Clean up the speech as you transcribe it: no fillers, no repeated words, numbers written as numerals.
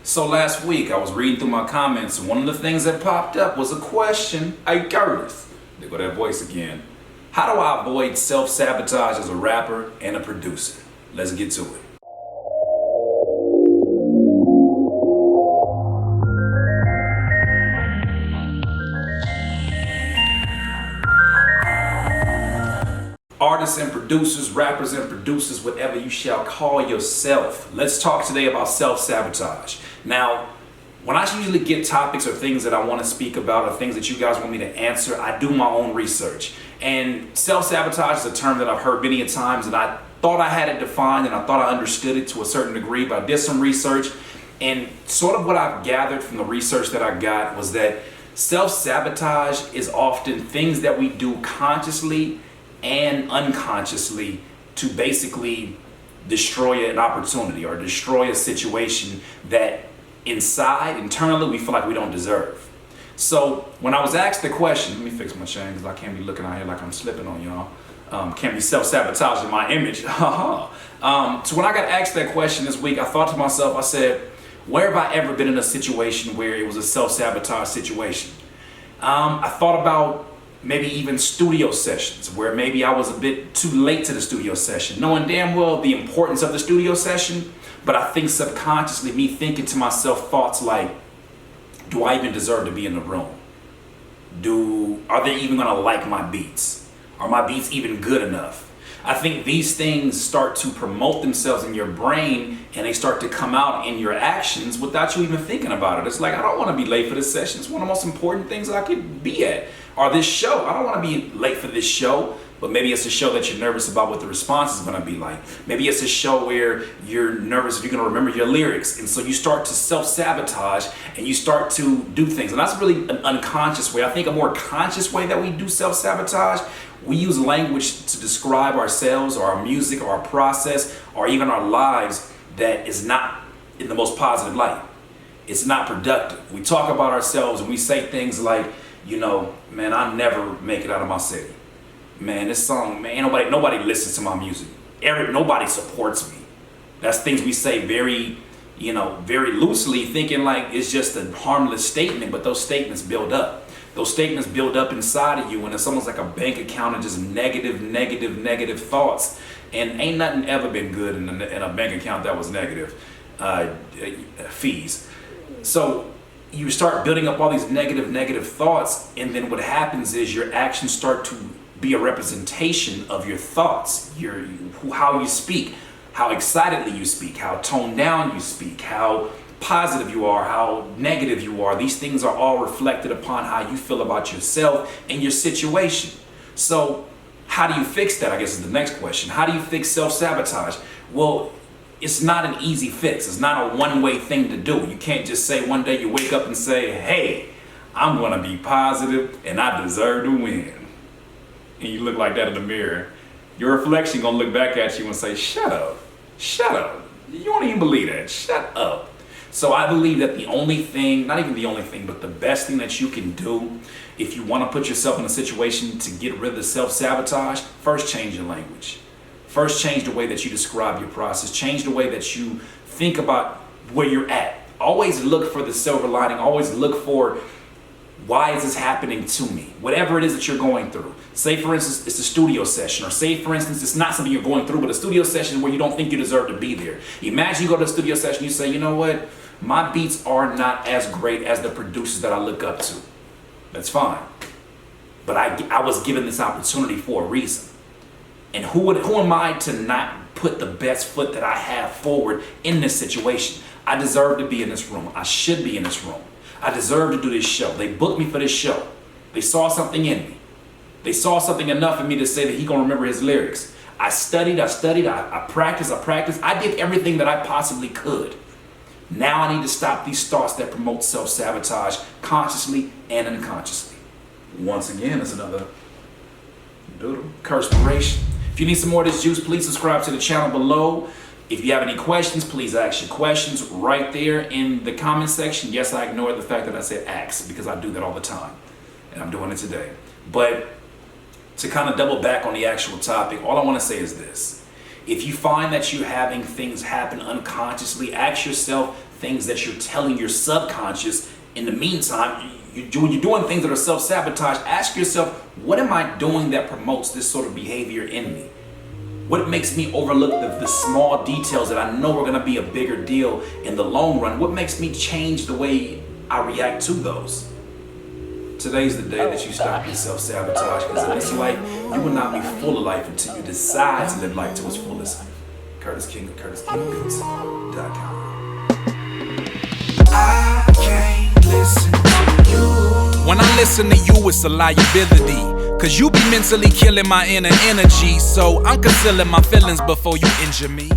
So last week I was reading through my comments and one of the things that popped up was a question. Hey Curtis, there go that voice again. How do I avoid self-sabotage as a rapper and a producer? Let's get to it. Artists and producers, rappers and producers, whatever you shall call yourself. Let's talk today about self-sabotage. Now, when I usually get topics or things that I want to speak about or things that you guys want me to answer, I do my own research. And self-sabotage is a term that I've heard many a times, and I thought I had it defined and I thought I understood it to a certain degree, but I did some research, and sort of what I've gathered from the research that I got was that self-sabotage is often things that we do consciously and unconsciously to basically destroy an opportunity or destroy a situation that internally we feel like we don't deserve. So when I was asked the question, let me fix my chain because I can't be looking out here like I'm slipping on y'all. Can't be self-sabotaging my image. So when I got asked that question this week, I thought to myself, I said, where have I ever been in a situation where it was a self-sabotage situation? I thought about maybe even studio sessions where maybe I was a bit too late to the studio session, knowing damn well the importance of the studio session, but I think subconsciously me thinking to myself thoughts like, do I even deserve to be in the room? Are they even gonna like my beats? Are my beats even good enough? I think these things start to promote themselves in your brain and they start to come out in your actions without you even thinking about it. It's like, I don't want to be late for this session. It's one of the most important things I could be at. Or this show, I don't want to be late for this show, but maybe it's a show that you're nervous about what the response is going to be like. Maybe it's a show where you're nervous if you're going to remember your lyrics. And so you start to self-sabotage and you start to do things. And that's really an unconscious way. I think a more conscious way that we do self-sabotage, we use language to describe ourselves or our music or our process or even our lives that is not in the most positive light. It's not productive. We talk about ourselves and we say things like, man, I never make it out of my city. Man, this song, man, nobody listens to my music. Nobody supports me. That's things we say very loosely, thinking like it's just a harmless statement, but those statements build up. Those statements build up inside of you, and it's almost like a bank account of just negative thoughts. And ain't nothing ever been good in a bank account that was negative fees. So you start building up all these negative thoughts, and then what happens is your actions start to be a representation of your thoughts, how you speak, how excitedly you speak, how toned down you speak, how positive you are, how negative you are. These things are all reflected upon how you feel about yourself and your situation. So how do you fix that, I guess is the next question. How do you fix self-sabotage? Well, it's not an easy fix. It's not a one-way thing to do. You can't just say one day you wake up and say, hey, I'm gonna be positive and I deserve to win. And you look like that in the mirror. Your reflection gonna look back at you and say, shut up. You don't even believe that, shut up. So I believe that the only thing, not even the only thing, but the best thing that you can do if you wanna put yourself in a situation to get rid of the self-sabotage, first change your language. First, change the way that you describe your process. Change the way that you think about where you're at. Always look for the silver lining. Always look for, why is this happening to me? Whatever it is that you're going through. Say, for instance, it's a studio session. Or say, for instance, it's not something you're going through, but a studio session where you don't think you deserve to be there. Imagine you go to a studio session, you say, you know what? My beats are not as great as the producers that I look up to. That's fine. But I was given this opportunity for a reason. And who am I to not put the best foot that I have forward in this situation? I deserve to be in this room. I should be in this room. I deserve to do this show. They booked me for this show. They saw something in me. They saw something enough in me to say that he gonna remember his lyrics. I studied, I practiced. I did everything that I possibly could. Now I need to stop these thoughts that promote self-sabotage consciously and unconsciously. Once again, it's another doodle curspiration. If you need some more of this juice, please subscribe to the channel below. If you have any questions, please ask your questions right there in the comment section. Yes, I ignored the fact that I said ask because I do that all the time. And I'm doing it today. But to kind of double back on the actual topic, all I want to say is this. If you find that you're having things happen unconsciously, ask yourself things that you're telling your subconscious. In the meantime, when you're doing things that are self-sabotage, ask yourself, what am I doing that promotes this sort of behavior in me? What makes me overlook the small details that I know are going to be a bigger deal in the long run? What makes me change the way I react to those? Today's the day that you stop your self-sabotage, because in this life, you will not be full of life until you decide to live life to its fullest. Curtis King of CurtisKingBeats.com. I can't listen to you. When I listen to you, it's a liability, cause you be mentally killing my inner energy. So I'm concealing my feelings before you injure me.